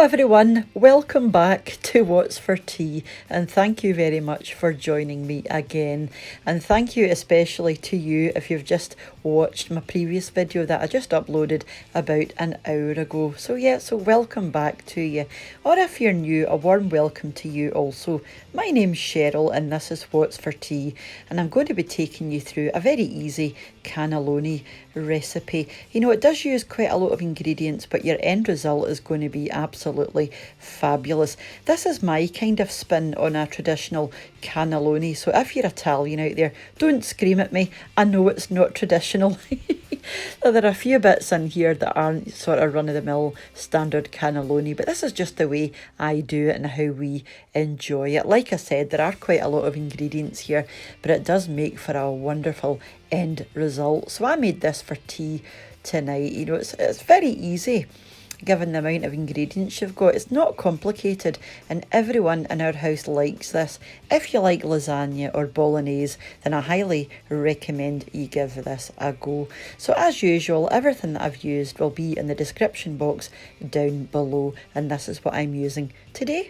everyone, welcome back to What's for Tea, and thank you very much for joining me again, and thank you especially to you if you've just watched my previous video that I just uploaded about an hour ago. So welcome back to you, or if you're new, a warm welcome to you also. My name's Cheryl and this is What's for Tea, and I'm going to be taking you through a very easy cannelloni recipe. You know, it does use quite a lot of ingredients, but your end result is going to be absolutely fabulous. This is my kind of spin on a traditional cannelloni, so if you're Italian out there, don't scream at me. I know it's not traditional. There are a few bits in here that aren't sort of run-of-the-mill standard cannelloni, but this is just the way I do it and how we enjoy it. Like I said, there are quite a lot of ingredients here, but it does make for a wonderful end result. So I made this for tea tonight. You know, it's very easy given the amount of ingredients you've got. It's not complicated, and everyone in our house likes this. If you like lasagna or bolognese, then I highly recommend you give this a go. So as usual, everything that I've used will be in the description box down below, and this is what I'm using today.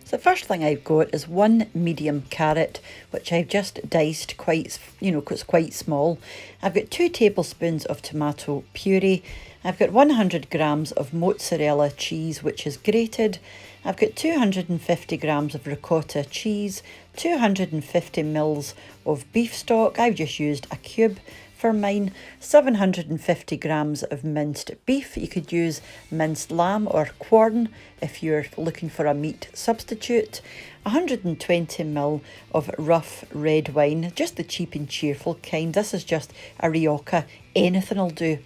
So the first thing I've got is one medium carrot, which I've just diced quite, it's quite small. I've got 2 tablespoons of tomato puree. I've got 100 grams of mozzarella cheese, which is grated. I've got 250 grams of ricotta cheese, 250 mils of beef stock. I've just used a cube for mine. 750 grams of minced beef. You could use minced lamb or Quorn if you're looking for a meat substitute. 120 ml of rough red wine, just the cheap and cheerful kind. This is just a Ricotta, anything will do.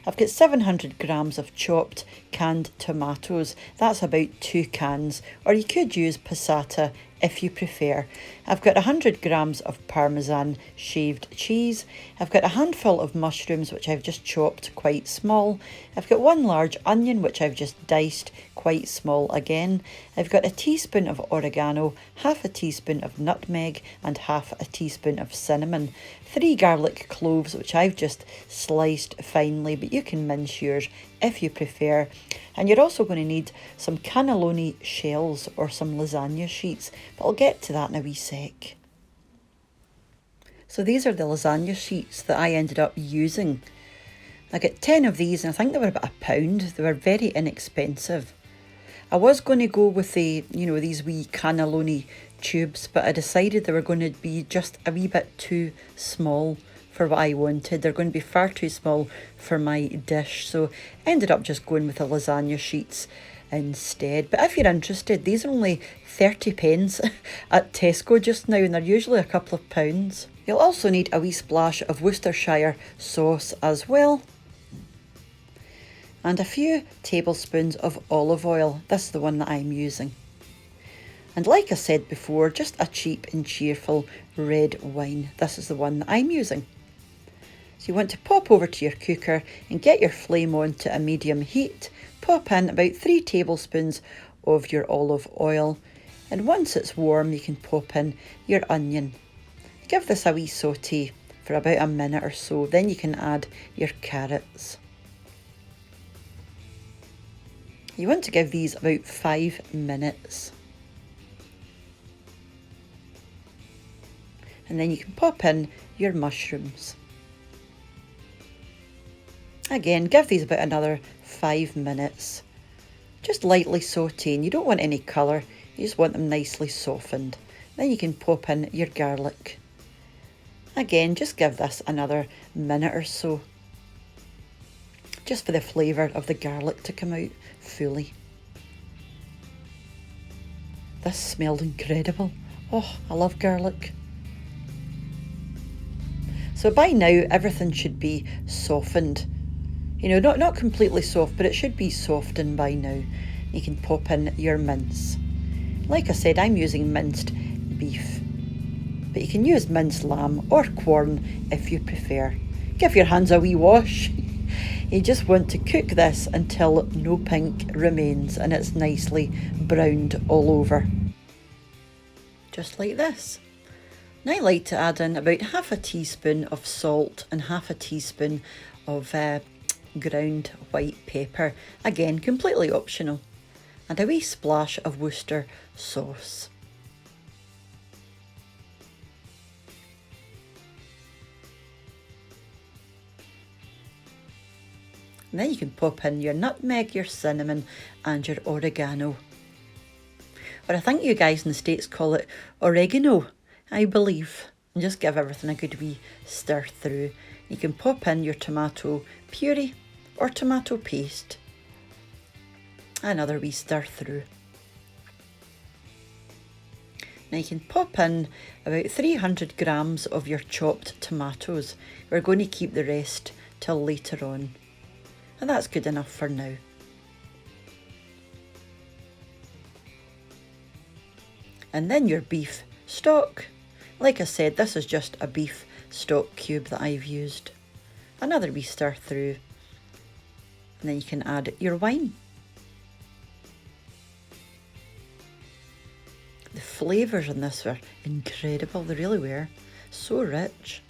I've got 700 grams of chopped canned tomatoes. That's about 2 cans, or you could use passata if you prefer. I've got 100 grams of Parmesan shaved cheese. I've got a handful of mushrooms, which I've just chopped quite small. I've got 1 large onion, which I've just diced quite small again. I've got a teaspoon of oregano, half a teaspoon of nutmeg, and half a teaspoon of cinnamon. 3 garlic cloves, which I've just sliced finely, but you can mince yours if you prefer. And you're also going to need some cannelloni shells or some lasagna sheets, but I'll get to that in a wee sec. So these are the lasagna sheets that I ended up using. I got 10 of these, and I think they were about £1. They were very inexpensive. I was going to go with the, these wee cannelloni tubes, but I decided they were going to be just a wee bit too small for what I wanted. They're going to be far too small for my dish, so I ended up just going with the lasagna sheets instead. But if you're interested, these are only 30 pence at Tesco just now, and they're usually a couple of pounds. You'll also need a wee splash of Worcestershire sauce as well, and a few tablespoons of olive oil. This is the one that I'm using. And like I said before, just a cheap and cheerful red wine. This is the one that I'm using. So you want to pop over to your cooker and get your flame on to a medium heat. Pop in about 3 tablespoons of your olive oil. And once it's warm, you can pop in your onion. Give this a wee sauté for about a minute or so. Then you can add your carrots. You want to give these about 5 minutes. And then you can pop in your mushrooms. Again, give these about another 5 minutes. Just lightly sauteing. You don't want any colour, you just want them nicely softened. Then you can pop in your garlic. Again, just give this another minute or so, just for the flavour of the garlic to come out fully. This smelled incredible. Oh, I love garlic. So by now, everything should be softened. Not completely soft, but it should be softened by now. You can pop in your mince. Like I said, I'm using minced beef, but you can use minced lamb or Quorn if you prefer. Give your hands a wee wash. You just want to cook this until no pink remains and it's nicely browned all over. Just like this. Now I like to add in about half a teaspoon of salt and half a teaspoon of ground white pepper, again completely optional, and a wee splash of Worcester sauce. And then you can pop in your nutmeg, your cinnamon and your oregano. Or I think you guys in the States call it oregano, I believe. And just give everything a good wee stir through. You can pop in your tomato puree or tomato paste. Another wee stir through. Now you can pop in about 300 grams of your chopped tomatoes. We're going to keep the rest till later on. And that's good enough for now. And then your beef stock. Like I said, this is just a beef stock cube that I've used. Another wee stir through. And then you can add your wine. The flavours in this were incredible, they really were. So rich.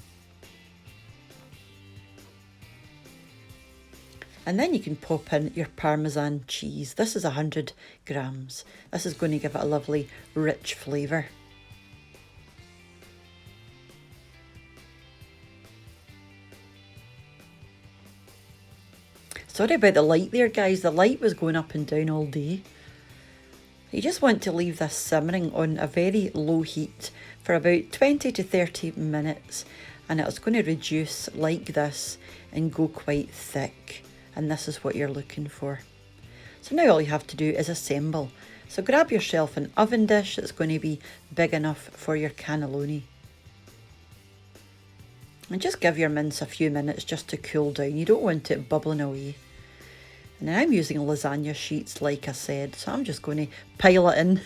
And then you can pop in your Parmesan cheese. This is 100 grams. This is going to give it a lovely rich flavour. Sorry about the light there, guys. The light was going up and down all day. You just want to leave this simmering on a very low heat for about 20 to 30 minutes, and it's going to reduce like this and go quite thick. And this is what you're looking for. So now all you have to do is assemble. So grab yourself an oven dish that's going to be big enough for your cannelloni. And just give your mince a few minutes just to cool down. You don't want it bubbling away. And I'm using lasagna sheets, like I said, so I'm just going to pile it in.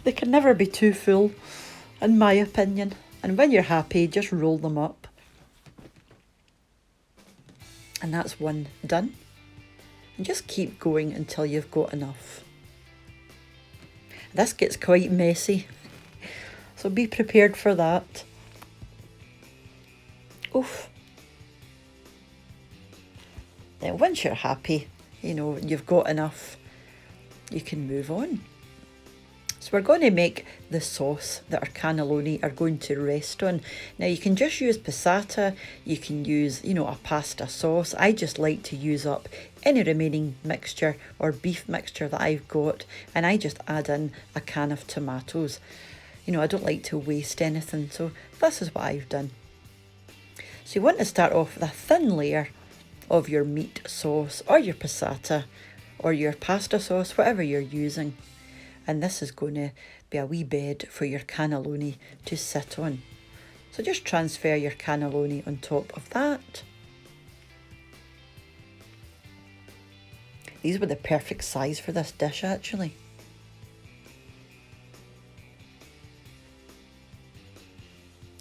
They can never be too full, in my opinion. And when you're happy, just roll them up. And that's one done. And just keep going until you've got enough. This gets quite messy, so be prepared for that. Oof. Then once you're happy, you know, you've got enough, you can move on. So we're going to make the sauce that our cannelloni are going to rest on. Now you can just use passata, you can use, you know, a pasta sauce. I just like to use up any remaining mixture or beef mixture that I've got, and I just add in a can of tomatoes. You know, I don't like to waste anything, so this is what I've done. So you want to start off with a thin layer of your meat sauce or your passata or your pasta sauce, whatever you're using. And this is going to be a wee bed for your cannelloni to sit on. So just transfer your cannelloni on top of that. These were the perfect size for this dish, actually.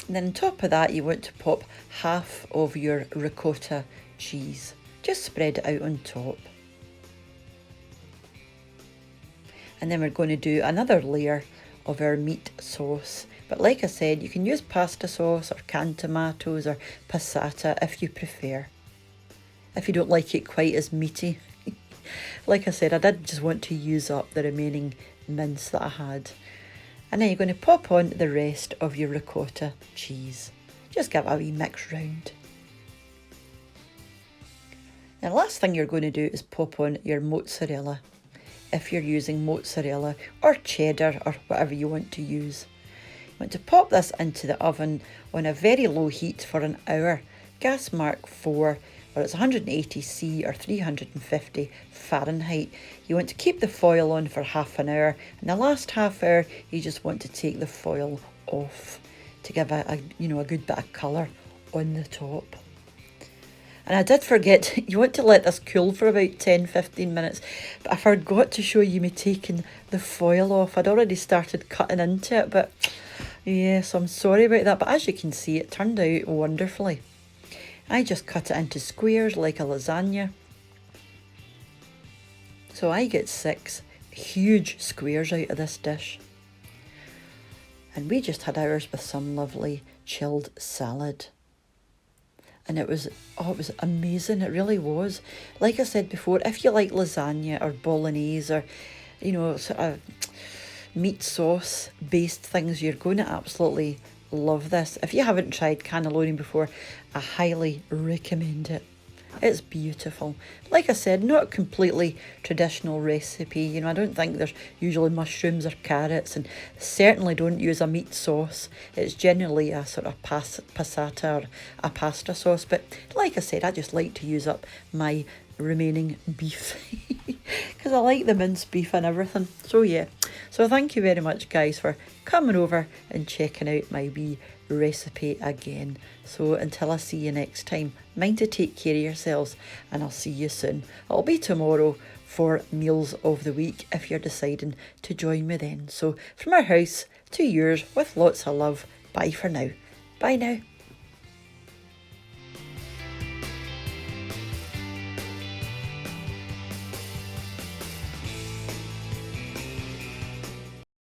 And then on top of that, you want to pop half of your ricotta cheese. Just spread it out on top. And then we're going to do another layer of our meat sauce. But like I said, you can use pasta sauce or canned tomatoes or passata if you prefer. If you don't like it quite as meaty. Like I said, I did just want to use up the remaining mince that I had. And then you're going to pop on the rest of your ricotta cheese. Just give it a wee mix round. And the last thing you're going to do is pop on your mozzarella. If you're using mozzarella or cheddar or whatever you want to use. You want to pop this into the oven on a very low heat for an hour. Gas mark 4, or it's 180°C or 350 Fahrenheit. You want to keep the foil on for half an hour, and the last half hour you just want to take the foil off to give a good bit of colour on the top. And I did forget, you want to let this cool for about 10-15 minutes, but I forgot to show you me taking the foil off. I'd already started cutting into it, but yes, I'm sorry about that. But as you can see, it turned out wonderfully. I just cut it into squares like a lasagna. So I get 6 huge squares out of this dish. And we just had ours with some lovely chilled salad. and it was, oh, it was amazing. It really was. Like I said before, if you like lasagna or bolognese or, you know, sort of meat sauce based things, you're going to absolutely love this. If you haven't tried cannelloni before, I highly recommend it. It's beautiful. Like I said, not a completely traditional recipe. You know, I don't think there's usually mushrooms or carrots, and certainly don't use a meat sauce. It's generally a sort of passata or a pasta sauce. But like I said, I just like to use up my remaining beef because I like the minced beef and everything. So yeah, so thank you very much guys for coming over and checking out my wee recipe again. So until I see you next time, mind to take care of yourselves, and I'll see you soon. It'll be tomorrow for meals of the week if you're deciding to join me then. So from our house to yours with lots of love. Bye for now. Bye now.